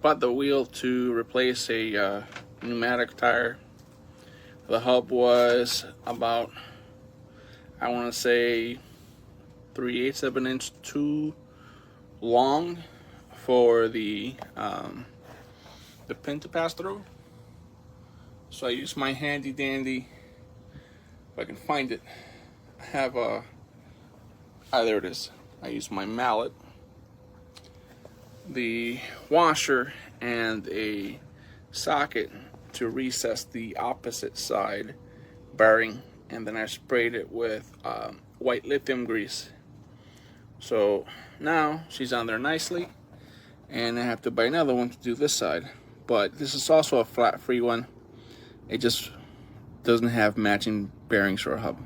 bought the wheel to replace a pneumatic tire. The hub was about, I want to say, 3/8 of an inch too long for the pin to pass through. So I used my handy dandy, if I can find it, I have a, there it is. I used my mallet, the washer, and a socket to recess the opposite side bearing, and then I sprayed it with white lithium grease. So now she's on there nicely, and I have to buy another one to do this side. But this is also a flat free one. It just doesn't have matching bearings for a hub.